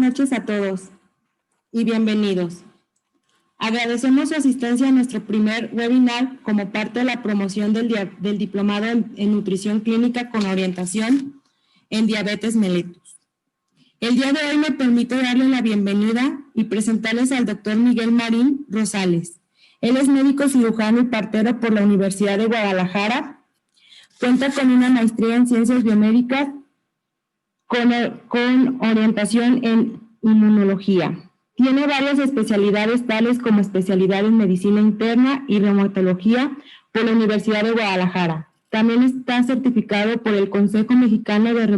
Buenas noches a todos y bienvenidos. Agradecemos su asistencia a nuestro primer webinar como parte de la promoción del Diplomado en Nutrición Clínica con orientación en diabetes mellitus. El día de hoy me permite darle la bienvenida y presentarles al doctor Miguel Marín Rosales. Él es médico cirujano y partero por la Universidad de Guadalajara. Cuenta con una maestría en ciencias biomédicas con orientación en inmunología. Tiene varias especialidades tales como especialidad en medicina interna y reumatología por la Universidad de Guadalajara. También está certificado por el Consejo Mexicano de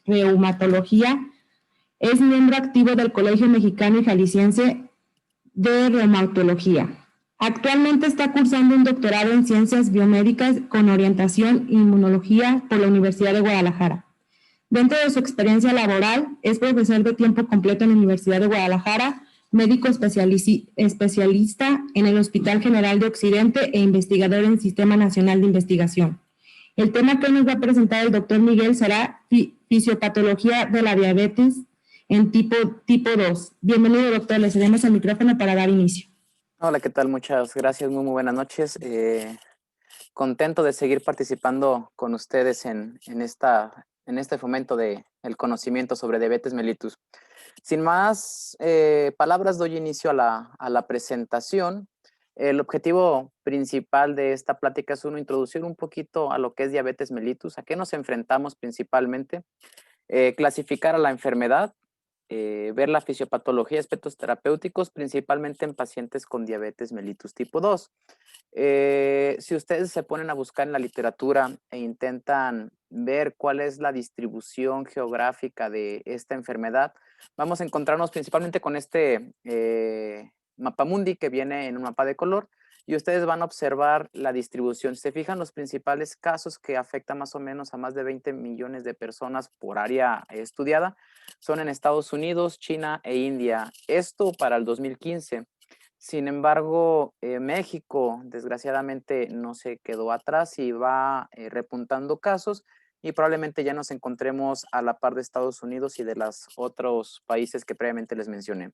Reumatología. Es miembro activo del Colegio Mexicano y Jalisciense de Reumatología. Actualmente está cursando un doctorado en ciencias biomédicas con orientación en inmunología por la Universidad de Guadalajara. Dentro de su experiencia laboral, es profesor de tiempo completo en la Universidad de Guadalajara, médico especialista en el Hospital General de Occidente e investigador en el Sistema Nacional de Investigación. El tema que nos va a presentar el doctor Miguel será fisiopatología de la diabetes en tipo 2. Bienvenido, doctor. Le cedemos el micrófono para dar inicio. Hola, ¿qué tal? Muchas gracias. Muy buenas noches. Contento de seguir participando con ustedes en este fomento del conocimiento sobre diabetes mellitus. Sin más palabras, doy inicio a la presentación. El objetivo principal de esta plática es introducir un poquito a lo que es diabetes mellitus, a qué nos enfrentamos principalmente, clasificar a la enfermedad, ver la fisiopatología y aspectos terapéuticos, principalmente en pacientes con diabetes mellitus tipo 2. Si ustedes se ponen a buscar en la literatura e intentan ver cuál es la distribución geográfica de esta enfermedad, vamos a encontrarnos principalmente con este mapamundi que viene en un mapa de color, y ustedes van a observar la distribución. Si se fijan, los principales casos que afectan más o menos a más de 20 millones de personas por área estudiada son en Estados Unidos, China e India. Esto para el 2015. Sin embargo, México desgraciadamente no se quedó atrás y va repuntando casos, y probablemente ya nos encontremos a la par de Estados Unidos y de los otros países que previamente les mencioné.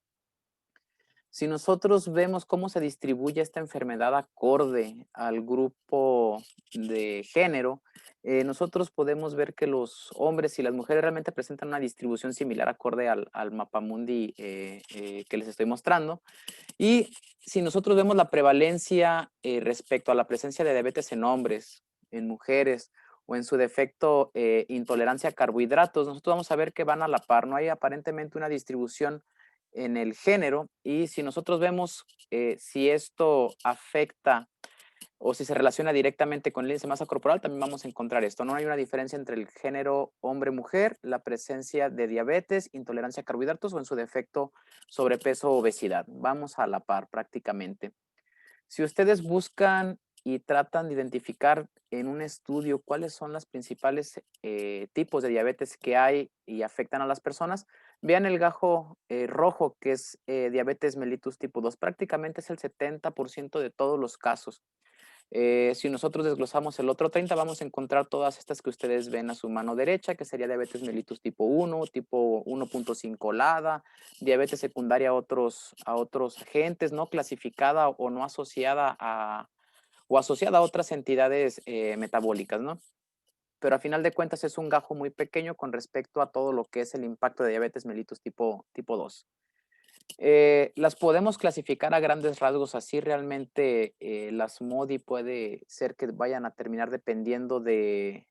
Si nosotros vemos cómo se distribuye esta enfermedad acorde al grupo de género, nosotros podemos ver que los hombres y las mujeres realmente presentan una distribución similar acorde al mapamundi que les estoy mostrando. Y si nosotros vemos la prevalencia respecto a la presencia de diabetes en hombres, en mujeres, o en su defecto intolerancia a carbohidratos, nosotros vamos a ver que van a la par. No hay aparentemente una distribución en el género, y si nosotros vemos si esto afecta o si se relaciona directamente con el índice de masa corporal, también vamos a encontrar esto. No hay una diferencia entre el género hombre-mujer, la presencia de diabetes, intolerancia a carbohidratos o en su defecto sobrepeso o obesidad. Vamos a la par prácticamente. Si ustedes buscan y tratan de identificar en un estudio cuáles son los principales tipos de diabetes que hay y afectan a las personas, vean el gajo rojo, que es diabetes mellitus tipo 2. Prácticamente es el 70% de todos los casos. Si nosotros desglosamos el otro 30, vamos a encontrar todas estas que ustedes ven a su mano derecha, que sería diabetes mellitus tipo 1, tipo 1.5 LADA, diabetes secundaria a otros agentes, no clasificada o no asociada o asociada a otras entidades metabólicas, ¿no? Pero a final de cuentas es un gajo muy pequeño con respecto a todo lo que es el impacto de diabetes mellitus tipo 2. Las podemos clasificar a grandes rasgos así. Realmente las MODI puede ser que vayan a terminar dependiendo de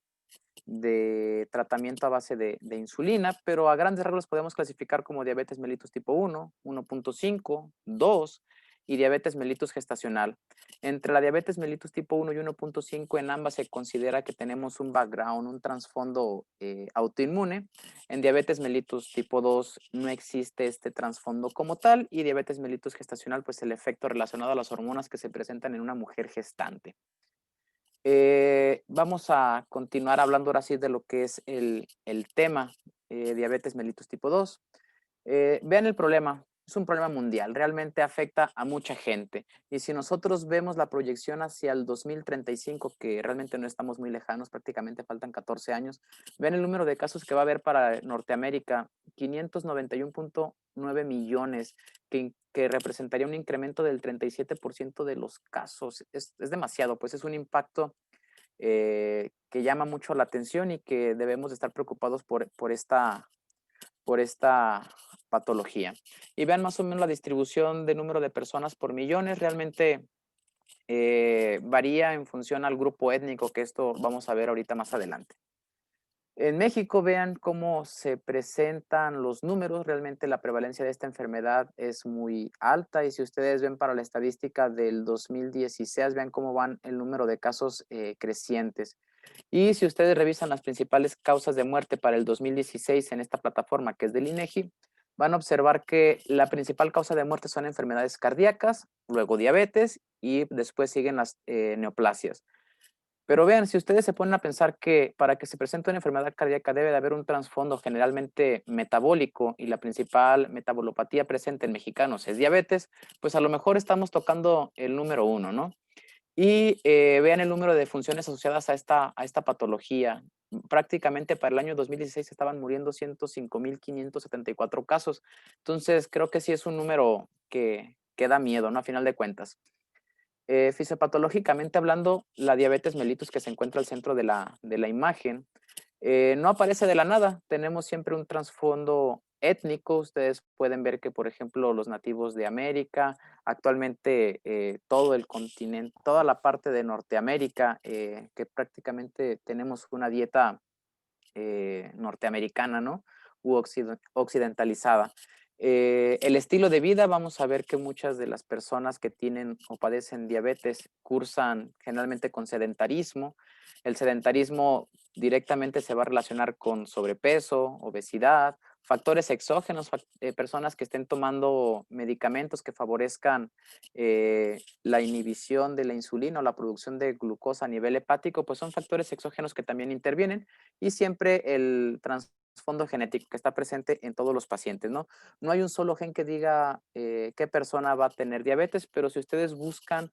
tratamiento a base de insulina, pero a grandes rasgos podemos clasificar como diabetes mellitus tipo 1, 1.5, 2 y diabetes mellitus gestacional. Entre la diabetes mellitus tipo 1 y 1.5, en ambas se considera que tenemos un background, un trasfondo autoinmune. En diabetes mellitus tipo 2 no existe este trasfondo como tal, y diabetes mellitus gestacional, pues el efecto relacionado a las hormonas que se presentan en una mujer gestante. Vamos a continuar hablando ahora sí de lo que es el tema diabetes mellitus tipo 2. Vean el problema. es un problema mundial, realmente afecta a mucha gente. Y si nosotros vemos la proyección hacia el 2035, que realmente no estamos muy lejanos, prácticamente faltan 14 años, vean el número de casos que va a haber para Norteamérica, 591.9 millones, que representaría un incremento del 37% de los casos. Es demasiado, pues es un impacto que llama mucho la atención y que debemos de estar preocupados por esta patología. Y vean más o menos la distribución de número de personas por millones, realmente varía en función al grupo étnico, que esto vamos a ver ahorita más adelante. En México, vean cómo se presentan los números. Realmente la prevalencia de esta enfermedad es muy alta y si ustedes ven para la estadística del 2016, vean cómo van el número de casos crecientes. Y si ustedes revisan las principales causas de muerte para el 2016 en esta plataforma que es del INEGI, van a observar que la principal causa de muerte son enfermedades cardíacas, luego diabetes y después siguen las neoplasias. Pero vean, si ustedes se ponen a pensar que para que se presente una enfermedad cardíaca debe de haber un trasfondo generalmente metabólico y la principal metabolopatía presente en mexicanos es diabetes, pues a lo mejor estamos tocando el número uno, ¿no? Y vean el número de funciones asociadas a esta patología. Prácticamente para el año 2016 estaban muriendo 105.574 casos. Entonces, creo que sí es un número que da miedo, ¿no? A final de cuentas. Fisiopatológicamente hablando, la diabetes mellitus que se encuentra al centro de la imagen no aparece de la nada. Tenemos siempre un trasfondo étnico. Ustedes pueden ver que, por ejemplo, los nativos de América, actualmente todo el continente, toda la parte de Norteamérica, que prácticamente tenemos una dieta norteamericana, ¿no? U occidentalizada. El estilo de vida, vamos a ver que muchas de las personas que tienen o padecen diabetes cursan generalmente con sedentarismo. El sedentarismo directamente se va a relacionar con sobrepeso, obesidad, factores exógenos, personas que estén tomando medicamentos que favorezcan la inhibición de la insulina o la producción de glucosa a nivel hepático, pues son factores exógenos que también intervienen y siempre el trasfondo genético que está presente en todos los pacientes, ¿no? No hay un solo gen que diga qué persona va a tener diabetes, pero si ustedes buscan,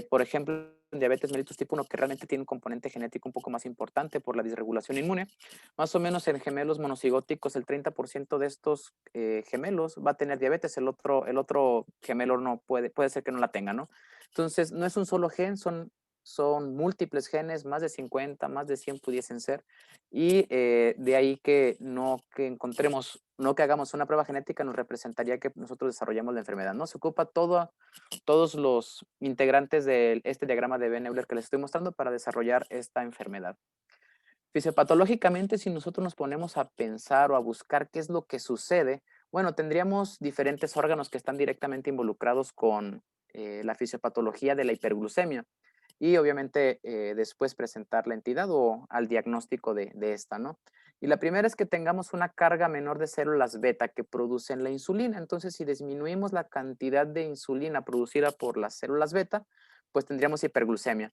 por ejemplo, diabetes mellitus tipo 1, que realmente tiene un componente genético un poco más importante por la disregulación inmune, más o menos en gemelos monocigóticos, el 30% de estos gemelos va a tener diabetes, el otro gemelo no puede ser que no la tenga, ¿no? Entonces, no es un solo gen, son múltiples genes, más de 50, más de 100 pudiesen ser, y de ahí que encontremos, no que hagamos una prueba genética nos representaría que nosotros desarrollamos la enfermedad, ¿no? Se ocupa todos los integrantes de este diagrama de Behn-Euler que les estoy mostrando para desarrollar esta enfermedad. Fisiopatológicamente, si nosotros nos ponemos a pensar o a buscar qué es lo que sucede, bueno, tendríamos diferentes órganos que están directamente involucrados con la fisiopatología de la hiperglucemia y obviamente después presentar la entidad o al diagnóstico de esta, ¿no? Y la primera es que tengamos una carga menor de células beta que producen la insulina. Entonces, si disminuimos la cantidad de insulina producida por las células beta, pues tendríamos hiperglucemia.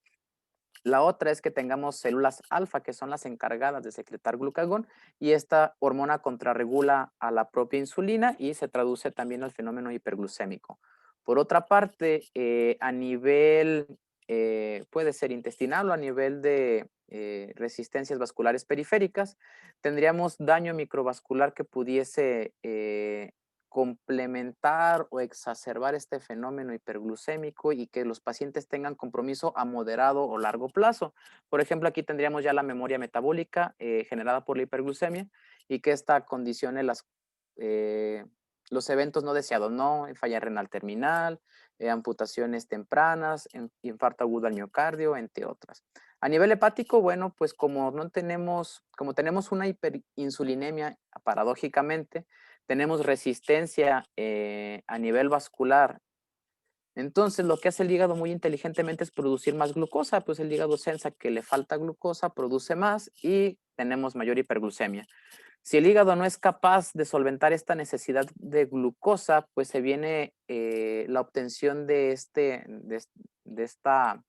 La otra es que tengamos células alfa, que son las encargadas de secretar glucagón, y esta hormona contrarregula a la propia insulina y se traduce también al fenómeno hiperglucémico. Por otra parte, a nivel, puede ser intestinal o a nivel de resistencias vasculares periféricas, tendríamos daño microvascular que pudiese complementar o exacerbar este fenómeno hiperglucémico y que los pacientes tengan compromiso a moderado o largo plazo. Por ejemplo, aquí tendríamos ya la memoria metabólica generada por la hiperglucemia y que esta condicione los eventos no deseados, ¿no? Falla renal terminal, amputaciones tempranas, infarto agudo al miocardio, entre otras. A nivel hepático, bueno, pues como tenemos una hiperinsulinemia, paradójicamente, tenemos resistencia a nivel vascular. Entonces, lo que hace el hígado muy inteligentemente es producir más glucosa, pues el hígado sensa que le falta glucosa, produce más y tenemos mayor hiperglucemia. Si el hígado no es capaz de solventar esta necesidad de glucosa, pues se viene la obtención de esta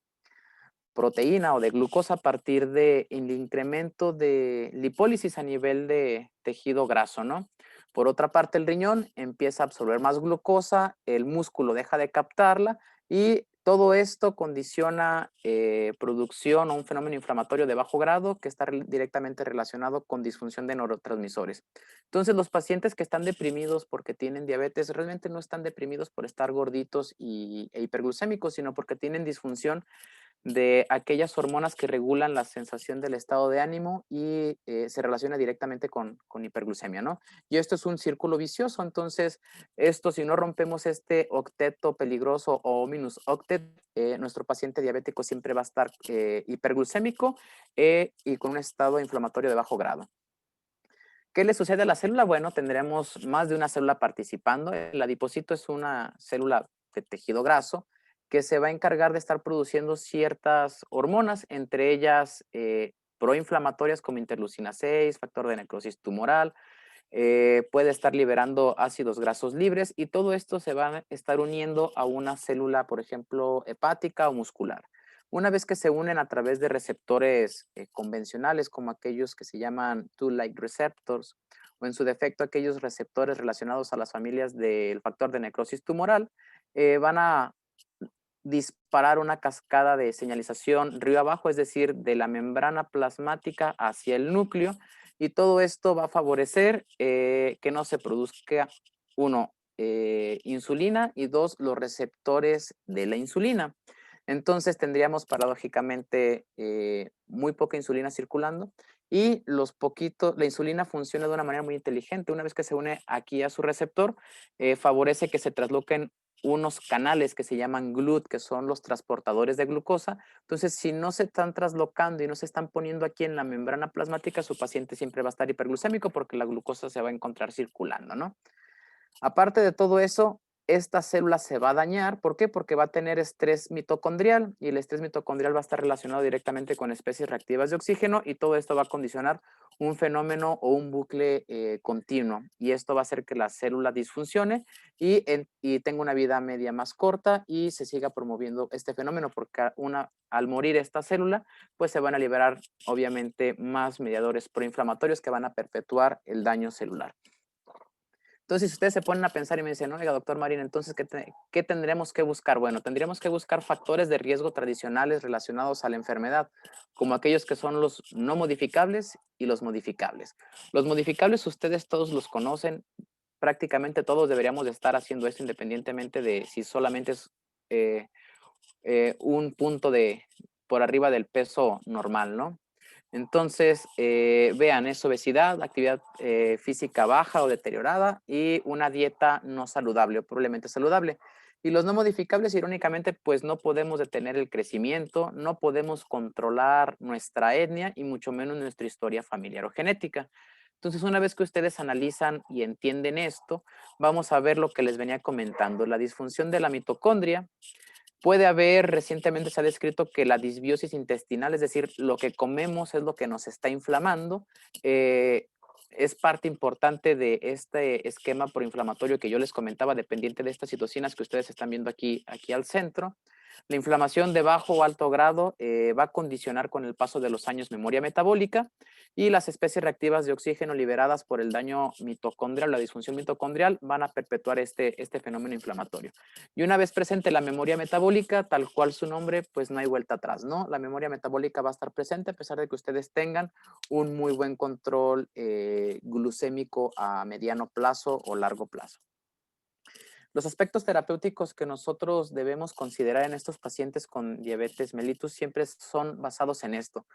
proteína o de glucosa a partir del incremento de lipólisis a nivel de tejido graso, ¿no? Por otra parte, el riñón empieza a absorber más glucosa, el músculo deja de captarla y todo esto condiciona producción o un fenómeno inflamatorio de bajo grado que está directamente relacionado con disfunción de neurotransmisores. Entonces, los pacientes que están deprimidos porque tienen diabetes realmente no están deprimidos por estar gorditos e hiperglucémicos, sino porque tienen disfunción de aquellas hormonas que regulan la sensación del estado de ánimo y se relaciona directamente con hiperglucemia, ¿no? Y esto es un círculo vicioso, entonces esto si no rompemos este octeto peligroso o minus octet, nuestro paciente diabético siempre va a estar hiperglucémico y con un estado inflamatorio de bajo grado. ¿Qué le sucede a la célula? Bueno, tendremos más de una célula participando. El adipocito es una célula de tejido graso que se va a encargar de estar produciendo ciertas hormonas, entre ellas proinflamatorias como interleucina 6, factor de necrosis tumoral, puede estar liberando ácidos grasos libres y todo esto se va a estar uniendo a una célula, por ejemplo, hepática o muscular. Una vez que se unen a través de receptores convencionales como aquellos que se llaman Toll-like receptors o en su defecto aquellos receptores relacionados a las familias del factor de necrosis tumoral, van a disparar una cascada de señalización río abajo, es decir, de la membrana plasmática hacia el núcleo, y todo esto va a favorecer que no se produzca, uno, insulina y dos, los receptores de la insulina. Entonces tendríamos paradójicamente muy poca insulina circulando y la insulina funciona de una manera muy inteligente. Una vez que se une aquí a su receptor, favorece que se trasloquen unos canales que se llaman GLUT, que son los transportadores de glucosa. Entonces, si no se están traslocando y no se están poniendo aquí en la membrana plasmática, su paciente siempre va a estar hiperglucémico porque la glucosa se va a encontrar circulando, ¿no? Aparte de todo eso, esta célula se va a dañar. ¿Por qué? Porque va a tener estrés mitocondrial y el estrés mitocondrial va a estar relacionado directamente con especies reactivas de oxígeno y todo esto va a condicionar un fenómeno o un bucle continuo y esto va a hacer que la célula disfuncione y tenga una vida media más corta y se siga promoviendo este fenómeno porque al morir esta célula, pues se van a liberar obviamente más mediadores proinflamatorios que van a perpetuar el daño celular. Entonces, si ustedes se ponen a pensar y me dicen, oiga, doctor Marín, entonces, ¿qué tendremos que buscar? Bueno, tendríamos que buscar factores de riesgo tradicionales relacionados a la enfermedad, como aquellos que son los no modificables y los modificables. Los modificables ustedes todos los conocen, prácticamente todos deberíamos de estar haciendo esto independientemente de si solamente es un punto por arriba del peso normal, ¿no? Entonces, vean, es obesidad, actividad física baja o deteriorada y una dieta no saludable o probablemente saludable. Y los no modificables, irónicamente, pues no podemos detener el crecimiento, no podemos controlar nuestra etnia y mucho menos nuestra historia familiar o genética. Entonces, una vez que ustedes analizan y entienden esto, vamos a ver lo que les venía comentando, la disfunción de la mitocondria. Puede haber, recientemente se ha descrito que la disbiosis intestinal, es decir, lo que comemos es lo que nos está inflamando, es parte importante de este esquema proinflamatorio que yo les comentaba, dependiente de estas citocinas que ustedes están viendo aquí al centro. La inflamación de bajo o alto grado va a condicionar con el paso de los años memoria metabólica y las especies reactivas de oxígeno liberadas por el daño mitocondrial, la disfunción mitocondrial, van a perpetuar este fenómeno inflamatorio. Y una vez presente la memoria metabólica, tal cual su nombre, pues no hay vuelta atrás, ¿no? La memoria metabólica va a estar presente a pesar de que ustedes tengan un muy buen control glucémico a mediano plazo o largo plazo. Los aspectos terapéuticos que nosotros debemos considerar en estos pacientes con diabetes mellitus siempre son basados en esto.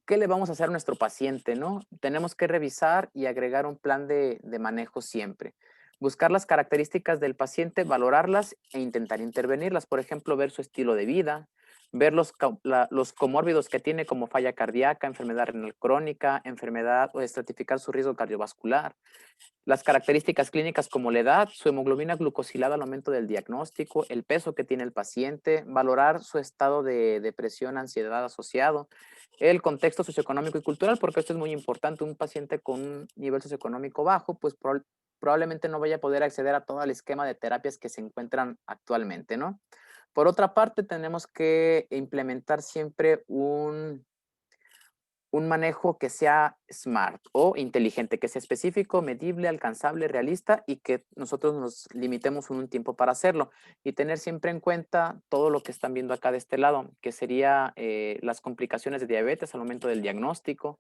¿Qué le vamos a hacer a nuestro paciente, no? Tenemos que revisar y agregar un plan de manejo siempre. Buscar las características del paciente, valorarlas e intentar intervenirlas. Por ejemplo, ver su estilo de vida, ver los comórbidos que tiene como falla cardíaca, enfermedad renal crónica, enfermedad o estratificar su riesgo cardiovascular. Las características clínicas como la edad, su hemoglobina glucosilada al momento del diagnóstico, el peso que tiene el paciente, valorar su estado de depresión, ansiedad asociado, el contexto socioeconómico y cultural, porque esto es muy importante. Un paciente con un nivel socioeconómico bajo, pues probablemente no vaya a poder acceder a todo el esquema de terapias que se encuentran actualmente, ¿no? Por otra parte, tenemos que implementar siempre un manejo que sea smart o inteligente, que sea específico, medible, alcanzable, realista y que nosotros nos limitemos un tiempo para hacerlo. Y tener siempre en cuenta todo lo que están viendo acá de este lado, que sería las complicaciones de diabetes al momento del diagnóstico,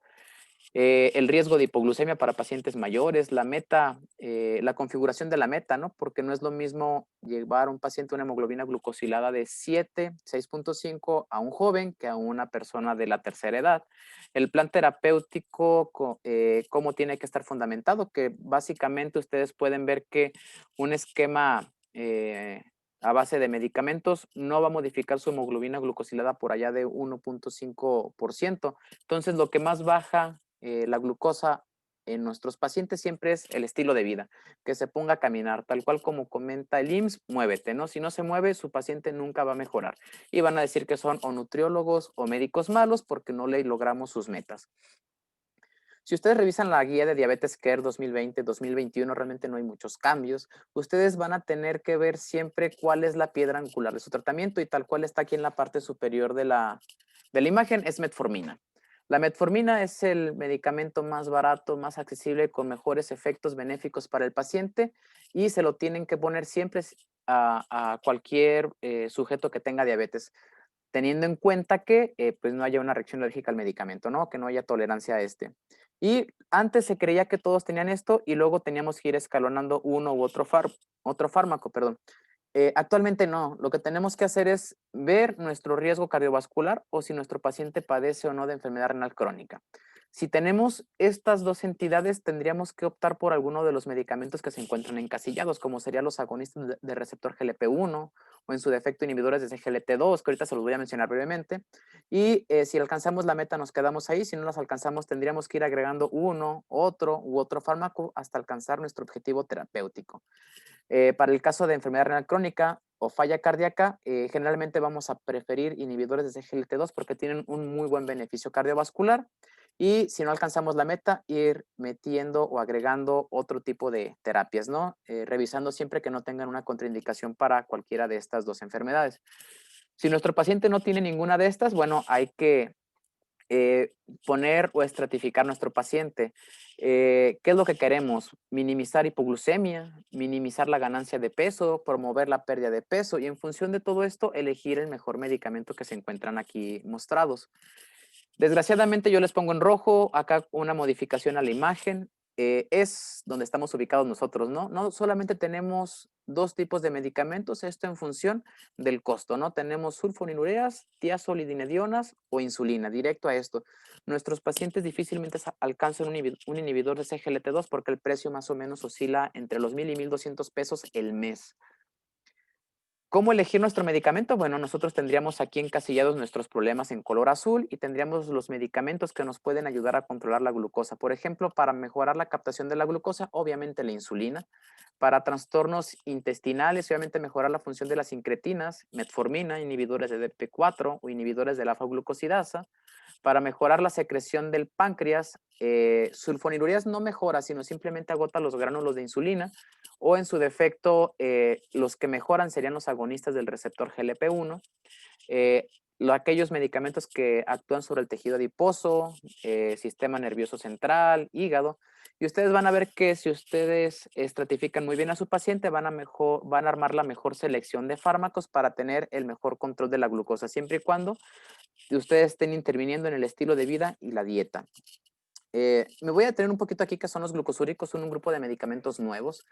el riesgo de hipoglucemia para pacientes mayores, la meta, la configuración de la meta, ¿no? Porque no es lo mismo llevar a un paciente una hemoglobina glucosilada de 7, 6.5 a un joven que a una persona de la tercera edad. El plan terapéutico, cómo tiene que estar fundamentado, que básicamente ustedes pueden ver que un esquema a base de medicamentos no va a modificar su hemoglobina glucosilada por allá de 1.5%. Entonces, lo que más baja la glucosa en nuestros pacientes siempre es el estilo de vida, que se ponga a caminar, tal cual como comenta el IMSS, muévete, ¿no? Si no se mueve, su paciente nunca va a mejorar. Y van a decir que son o nutriólogos o médicos malos porque no le logramos sus metas. Si ustedes revisan la guía de Diabetes Care 2020-2021, realmente no hay muchos cambios. Ustedes van a tener que ver siempre cuál es la piedra angular de su tratamiento y tal cual está aquí en la parte superior de la imagen es metformina. La metformina es el medicamento más barato, más accesible, con mejores efectos benéficos para el paciente y se lo tienen que poner siempre a cualquier sujeto que tenga diabetes, teniendo en cuenta que pues no haya una reacción alérgica al medicamento, ¿no? Que no haya tolerancia a este. Y antes se creía que todos tenían esto y luego teníamos que ir escalonando uno u otro fármaco, perdón. Actualmente no, lo que tenemos que hacer es ver nuestro riesgo cardiovascular o si nuestro paciente padece o no de enfermedad renal crónica. Si tenemos estas dos entidades, tendríamos que optar por alguno de los medicamentos que se encuentran encasillados, como serían los agonistas de receptor GLP-1 o en su defecto inhibidores de CGLT2, que ahorita se los voy a mencionar brevemente. Y si alcanzamos la meta, nos quedamos ahí. Si no las alcanzamos, tendríamos que ir agregando uno, otro u otro fármaco hasta alcanzar nuestro objetivo terapéutico. Para el caso de enfermedad renal crónica o falla cardíaca, generalmente vamos a preferir inhibidores de CGLT2 porque tienen un muy buen beneficio cardiovascular. Y si no alcanzamos la meta, ir metiendo o agregando otro tipo de terapias, ¿no? Revisando siempre que no tengan una contraindicación para cualquiera de estas dos enfermedades. Si nuestro paciente no tiene ninguna de estas, bueno, hay que poner o estratificar nuestro paciente. ¿Qué es lo que queremos? Minimizar hipoglucemia, minimizar la ganancia de peso, promover la pérdida de peso y en función de todo esto, elegir el mejor medicamento que se encuentran aquí mostrados. Desgraciadamente yo les pongo en rojo, acá una modificación a la imagen, es donde estamos ubicados nosotros, ¿no? No solamente tenemos dos tipos de medicamentos, esto en función del costo, ¿no? Tenemos sulfonilureas, tiazolidinedionas o insulina, directo a esto. Nuestros pacientes difícilmente alcanzan un inhibidor de CGLT2 porque el precio más o menos oscila entre los 1,000 y 1,200 pesos el mes. ¿Cómo elegir nuestro medicamento? Bueno, nosotros tendríamos aquí encasillados nuestros problemas en color azul y tendríamos los medicamentos que nos pueden ayudar a controlar la glucosa. Por ejemplo, para mejorar la captación de la glucosa, obviamente la insulina. Para trastornos intestinales, obviamente mejorar la función de las incretinas, metformina, inhibidores de DP4 o inhibidores de la alfa-glucosidasa. Para mejorar la secreción del páncreas, sulfonilureas no mejora, sino simplemente agota los gránulos de insulina o en su defecto, los que mejoran serían los agonistas del receptor GLP-1, aquellos medicamentos que actúan sobre el tejido adiposo, sistema nervioso central, hígado, y ustedes van a ver que si ustedes estratifican muy bien a su paciente, van a armar la mejor selección de fármacos para tener el mejor control de la glucosa, siempre y cuando ustedes estén interviniendo en el estilo de vida y la dieta. Me voy a detener un poquito aquí que son los glucosúricos, son un grupo de medicamentos nuevos.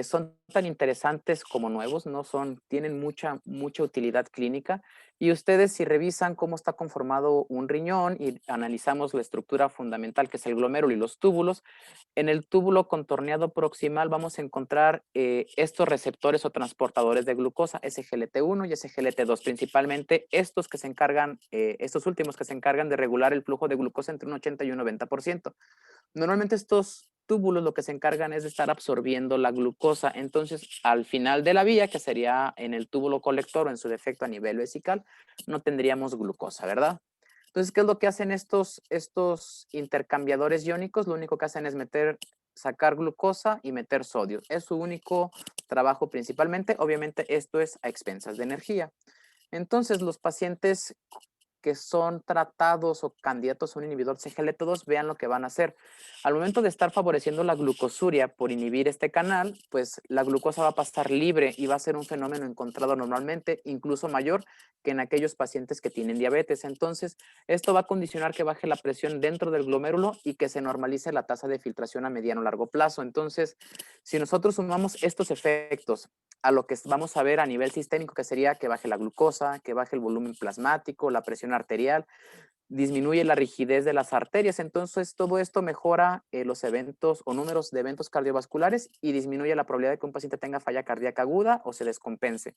Son tan interesantes como nuevos, no son, tienen mucha utilidad clínica. Y ustedes si revisan cómo está conformado un riñón y analizamos la estructura fundamental que es el glomérulo y los túbulos, en el túbulo contorneado proximal vamos a encontrar estos receptores o transportadores de glucosa, SGLT1 y SGLT2, principalmente estos que se encargan, estos últimos que se encargan de regular el flujo de glucosa entre un 80 y un 90%. Normalmente estos túbulos lo que se encargan es de estar absorbiendo la glucosa. Entonces, al final de la vía, que sería en el túbulo colector o en su defecto a nivel vesical, no tendríamos glucosa, ¿verdad? Entonces, ¿qué es lo que hacen estos intercambiadores iónicos? Lo único que hacen es sacar glucosa y meter sodio. Es su único trabajo principalmente. Obviamente, esto es a expensas de energía. Entonces, los pacientes que son tratados o candidatos a un inhibidor CGLT2, vean lo que van a hacer. Al momento de estar favoreciendo la glucosuria por inhibir este canal, pues la glucosa va a pasar libre y va a ser un fenómeno encontrado normalmente, incluso mayor que en aquellos pacientes que tienen diabetes. Entonces, esto va a condicionar que baje la presión dentro del glomérulo y que se normalice la tasa de filtración a mediano o largo plazo. Entonces, si nosotros sumamos estos efectos a lo que vamos a ver a nivel sistémico, que sería que baje la glucosa, que baje el volumen plasmático, la presión arterial, disminuye la rigidez de las arterias. Entonces, todo esto mejora los eventos o números de eventos cardiovasculares y disminuye la probabilidad de que un paciente tenga falla cardíaca aguda o se descompense.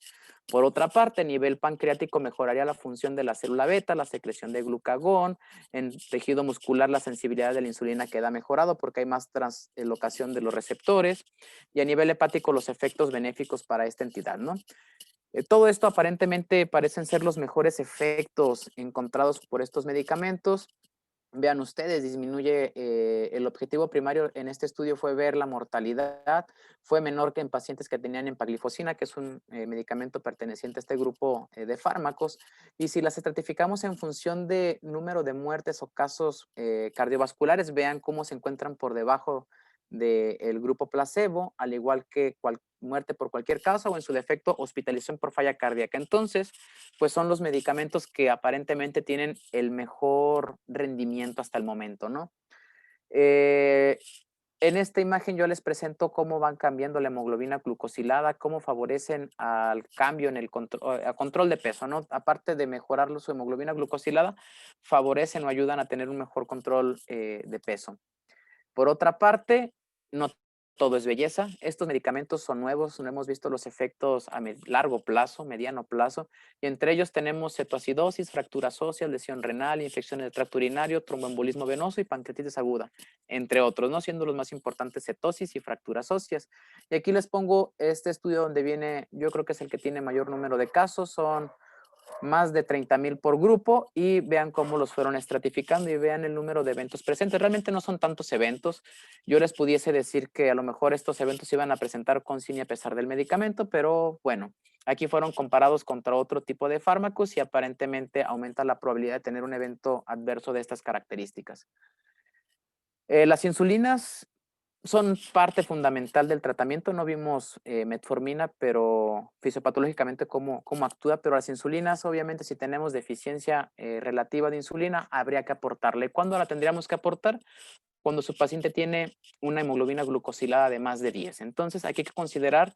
Por otra parte, a nivel pancreático mejoraría la función de la célula beta, la secreción de glucagón, en tejido muscular la sensibilidad de la insulina queda mejorado porque hay más translocación de los receptores, y a nivel hepático los efectos benéficos para esta entidad, ¿no? Todo esto aparentemente parecen ser los mejores efectos encontrados por estos medicamentos. Vean ustedes, disminuye, el objetivo primario en este estudio fue ver la mortalidad, fue menor que en pacientes que tenían empaglifosina, que es un medicamento perteneciente a este grupo de fármacos, y si las estratificamos en función de número de muertes o casos cardiovasculares, vean cómo se encuentran por debajo del grupo placebo, al igual que muerte por cualquier causa o en su defecto hospitalización por falla cardíaca. Entonces, pues son los medicamentos que aparentemente tienen el mejor rendimiento hasta el momento, ¿no? En esta imagen yo les presento cómo van cambiando la hemoglobina glucosilada, cómo favorecen al cambio en el control de peso, ¿no? Aparte de mejorar su hemoglobina glucosilada, favorecen o ayudan a tener un mejor control de peso. Por otra parte, no todo es belleza. Estos medicamentos son nuevos, no hemos visto los efectos a largo plazo, mediano plazo, y entre ellos tenemos cetoacidosis, fracturas óseas, lesión renal, infección del tracto urinario, tromboembolismo venoso y pancreatitis aguda, entre otros, ¿no? Siendo los más importantes cetosis y fracturas óseas. Y aquí les pongo este estudio donde viene, yo creo que es el que tiene mayor número de casos, son más de 30,000 por grupo, y vean cómo los fueron estratificando y vean el número de eventos presentes. Realmente no son tantos eventos. Yo les pudiese decir que a lo mejor estos eventos se iban a presentar con sin y a pesar del medicamento, pero bueno, aquí fueron comparados contra otro tipo de fármacos y aparentemente aumenta la probabilidad de tener un evento adverso de estas características. Las insulinas son parte fundamental del tratamiento. No vimos metformina, pero fisiopatológicamente cómo actúa, pero las insulinas, obviamente, si tenemos deficiencia relativa de insulina, habría que aportarle. ¿Cuándo la tendríamos que aportar? Cuando su paciente tiene una hemoglobina glucosilada de más de 10. Entonces, hay que considerar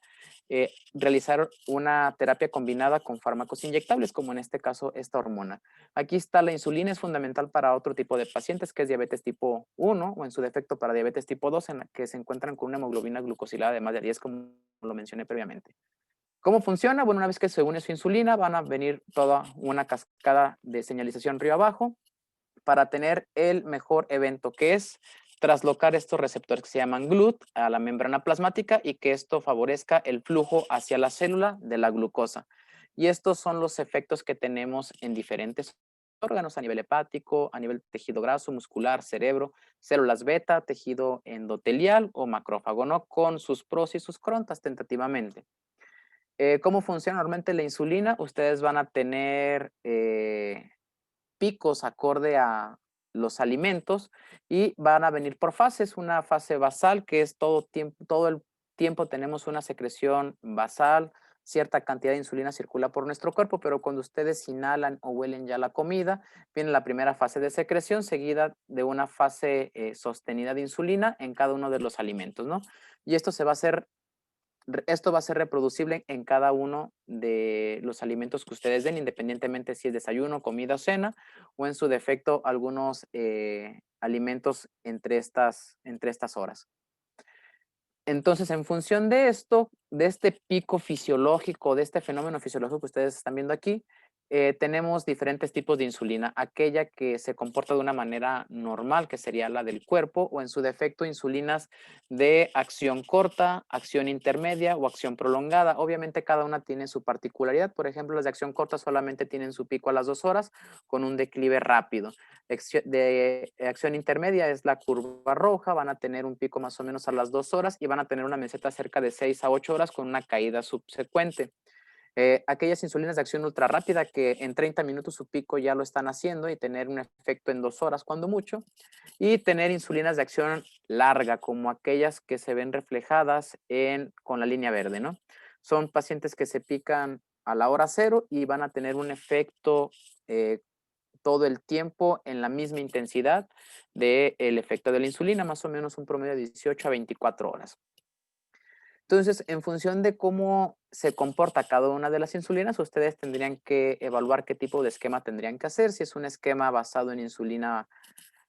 realizar una terapia combinada con fármacos inyectables, como en este caso esta hormona. Aquí está la insulina, es fundamental para otro tipo de pacientes, que es diabetes tipo 1 o en su defecto para diabetes tipo 2, en la que se encuentran con una hemoglobina glucosilada de más de 10, como lo mencioné previamente. ¿Cómo funciona? Bueno, una vez que se une su insulina, van a venir toda una cascada de señalización río abajo para tener el mejor evento, que es traslocar estos receptores que se llaman GLUT a la membrana plasmática y que esto favorezca el flujo hacia la célula de la glucosa. Y estos son los efectos que tenemos en diferentes órganos a nivel hepático, a nivel tejido graso, muscular, cerebro, células beta, tejido endotelial o macrófago, ¿no? Con sus pros y sus contras tentativamente. ¿Cómo funciona normalmente la insulina? Ustedes van a tener picos acorde a los alimentos y van a venir por fases. Una fase basal, que es todo el tiempo tenemos una secreción basal, cierta cantidad de insulina circula por nuestro cuerpo, pero cuando ustedes inhalan o huelen ya la comida, viene la primera fase de secreción seguida de una fase sostenida de insulina en cada uno de los alimentos, ¿no? Y esto va a ser reproducible en cada uno de los alimentos que ustedes den, independientemente si es desayuno, comida o cena, o en su defecto algunos alimentos entre estas horas. Entonces, en función de esto, de este pico fisiológico, de este fenómeno fisiológico que ustedes están viendo aquí, tenemos diferentes tipos de insulina. Aquella que se comporta de una manera normal, que sería la del cuerpo, o en su defecto, insulinas de acción corta, acción intermedia o acción prolongada. Obviamente, cada una tiene su particularidad. Por ejemplo, las de acción corta solamente tienen su pico a las 2 horas con un declive rápido. De acción intermedia es la curva roja, van a tener un pico más o menos a las 2 horas y van a tener una meseta cerca de 6 a 8 horas con una caída subsecuente. Aquellas insulinas de acción ultra rápida que en 30 minutos su pico ya lo están haciendo y tener un efecto en 2 horas cuando mucho. Y tener insulinas de acción larga, como aquellas que se ven reflejadas con la línea verde, ¿no? Son pacientes que se pican a la hora cero y van a tener un efecto todo el tiempo en la misma intensidad del efecto de la insulina, más o menos un promedio de 18 a 24 horas. Entonces, en función de cómo se comporta cada una de las insulinas, ustedes tendrían que evaluar qué tipo de esquema tendrían que hacer. Si es un esquema basado en insulina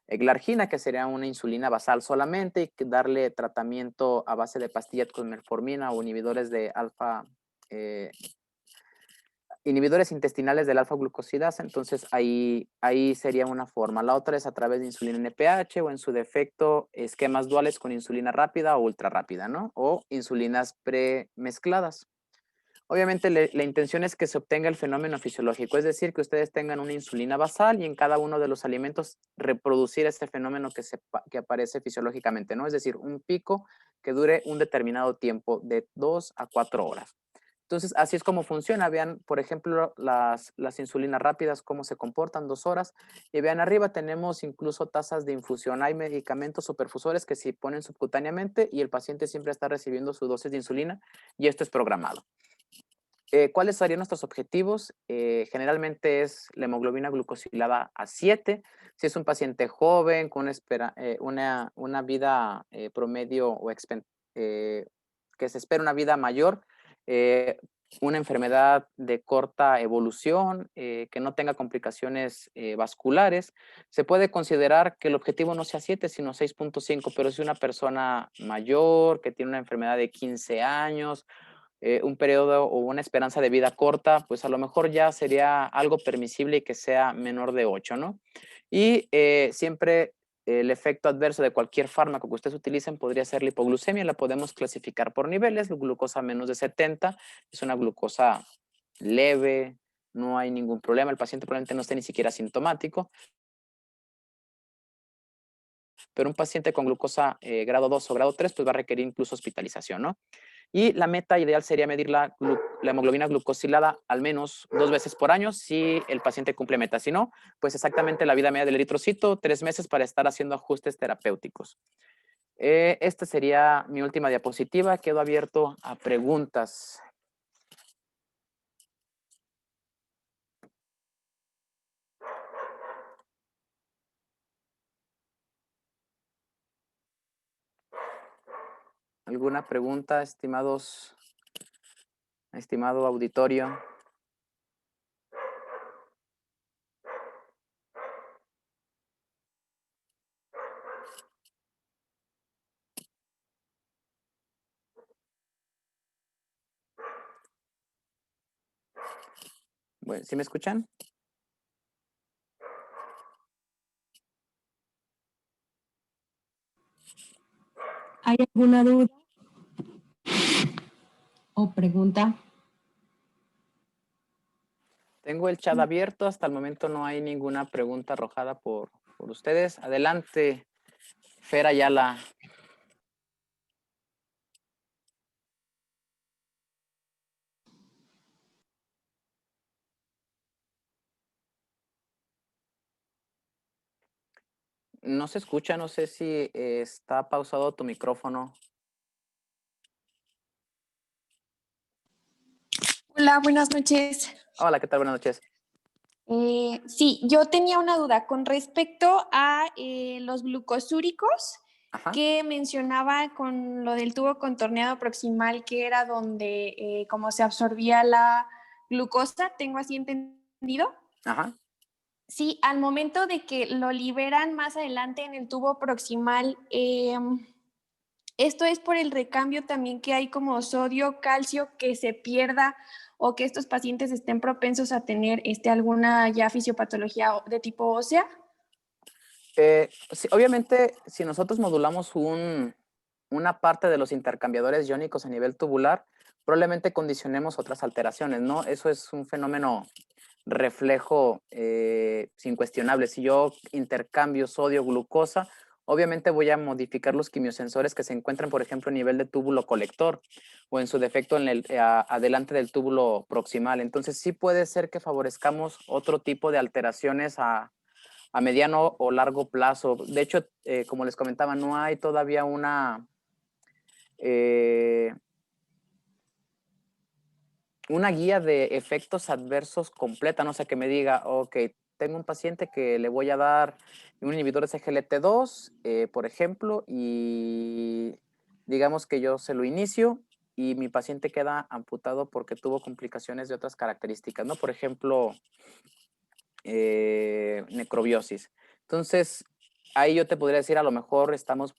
glargina, que sería una insulina basal solamente, y darle tratamiento a base de pastillas con metformina o inhibidores de inhibidores intestinales del alfa-glucosidasa, entonces ahí sería una forma. La otra es a través de insulina NPH o en su defecto esquemas duales con insulina rápida o ultra rápida, ¿no? O insulinas premezcladas. Obviamente la intención es que se obtenga el fenómeno fisiológico, es decir, que ustedes tengan una insulina basal y en cada uno de los alimentos reproducir este fenómeno que aparece fisiológicamente, ¿no? Es decir, un pico que dure un determinado tiempo de 2 a 4 horas. Entonces, así es como funciona. Vean, por ejemplo, las insulinas rápidas, cómo se comportan, 2 horas. Y vean, arriba tenemos incluso tasas de infusión. Hay medicamentos o perfusores que se ponen subcutáneamente y el paciente siempre está recibiendo su dosis de insulina y esto es programado. ¿Cuáles serían nuestros objetivos? Generalmente es la hemoglobina glucosilada a 7. Si es un paciente joven con una vida promedio o que se espera una vida mayor, una enfermedad de corta evolución, que no tenga complicaciones vasculares, se puede considerar que el objetivo no sea 7, sino 6.5, pero si una persona mayor que tiene una enfermedad de 15 años, un periodo o una esperanza de vida corta, pues a lo mejor ya sería algo permisible y que sea menor de 8, ¿no? Y siempre el efecto adverso de cualquier fármaco que ustedes utilicen podría ser la hipoglucemia, la podemos clasificar por niveles, glucosa menos de 70, es una glucosa leve, no hay ningún problema, el paciente probablemente no esté ni siquiera sintomático, pero un paciente con glucosa grado 2 o grado 3 pues va a requerir incluso hospitalización, ¿no? Y la meta ideal sería medir la hemoglobina glucosilada al menos 2 veces por año si el paciente cumple meta. Si no, pues exactamente la vida media del eritrocito, 3 meses para estar haciendo ajustes terapéuticos. Esta sería mi última diapositiva. Quedo abierto a preguntas. ¿Alguna pregunta, estimado auditorio? Bueno, ¿sí me escuchan? ¿Hay alguna duda o pregunta? Tengo el chat abierto. Hasta el momento no hay ninguna pregunta arrojada por ustedes. Adelante, Fer Ayala. No se escucha, no sé si está pausado tu micrófono. Hola, buenas noches. Hola, ¿qué tal? Buenas noches. Sí, yo tenía una duda con respecto a los glucosúricos Ajá. que mencionaba con lo del tubo contorneado proximal, que era donde como se absorbía la glucosa, ¿tengo así entendido? Ajá. Sí, al momento de que lo liberan más adelante en el tubo proximal, esto es por el recambio también que hay como sodio, calcio, que se pierda o que estos pacientes estén propensos a tener alguna ya fisiopatología de tipo ósea. Sí, obviamente, si nosotros modulamos una parte de los intercambiadores iónicos a nivel tubular, probablemente condicionemos otras alteraciones, ¿no? Eso es un fenómeno reflejo incuestionable. Si yo intercambio sodio-glucosa, Obviamente voy a modificar los quimiosensores que se encuentran, por ejemplo, a nivel de túbulo colector o en su defecto en adelante del túbulo proximal. Entonces sí puede ser que favorezcamos otro tipo de alteraciones a mediano o largo plazo. De hecho, como les comentaba, no hay todavía una guía de efectos adversos completa, no sé, que me diga, ok, tengo un paciente que le voy a dar un inhibidor de SGLT2, por ejemplo, y digamos que yo se lo inicio y mi paciente queda amputado porque tuvo complicaciones de otras características, ¿no? Por ejemplo, necrobiosis. Entonces, ahí yo te podría decir, a lo mejor estamos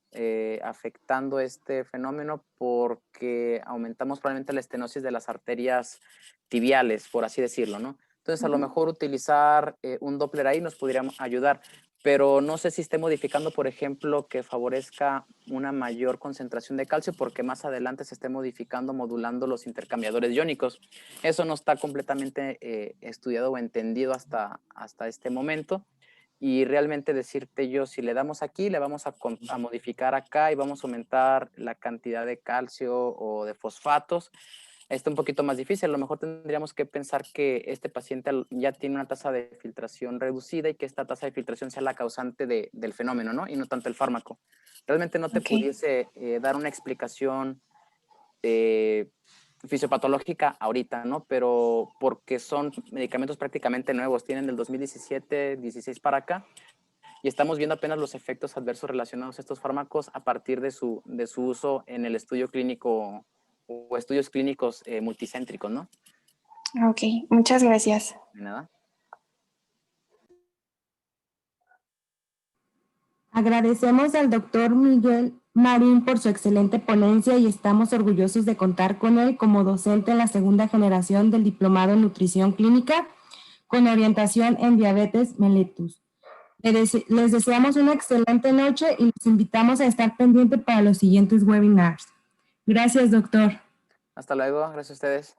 afectando este fenómeno porque aumentamos probablemente la estenosis de las arterias tibiales, por así decirlo, ¿no? Entonces, a lo mejor utilizar un Doppler ahí nos podría ayudar, pero no sé si esté modificando, por ejemplo, que favorezca una mayor concentración de calcio porque más adelante se esté modificando, modulando los intercambiadores iónicos. Eso no está completamente estudiado o entendido hasta este momento. Y realmente decirte yo, si le damos aquí, le vamos a modificar acá y vamos a aumentar la cantidad de calcio o de fosfatos, está un poquito más difícil. A lo mejor tendríamos que pensar que este paciente ya tiene una tasa de filtración reducida y que esta tasa de filtración sea la causante del fenómeno, ¿no? Y no tanto el fármaco. Realmente no te pudiese dar una explicación fisiopatológica ahorita, ¿no? Pero porque son medicamentos prácticamente nuevos, tienen del 2017, 16 para acá, y estamos viendo apenas los efectos adversos relacionados a estos fármacos a partir de su uso en el estudio clínico o estudios clínicos multicéntricos, ¿no? Ok, muchas gracias. De nada. Agradecemos al doctor Miguel Marín por su excelente ponencia y estamos orgullosos de contar con él como docente en la segunda generación del Diplomado en Nutrición Clínica con orientación en diabetes mellitus. Les deseamos una excelente noche y los invitamos a estar pendientes para los siguientes webinars. Gracias, doctor. Hasta luego, gracias a ustedes.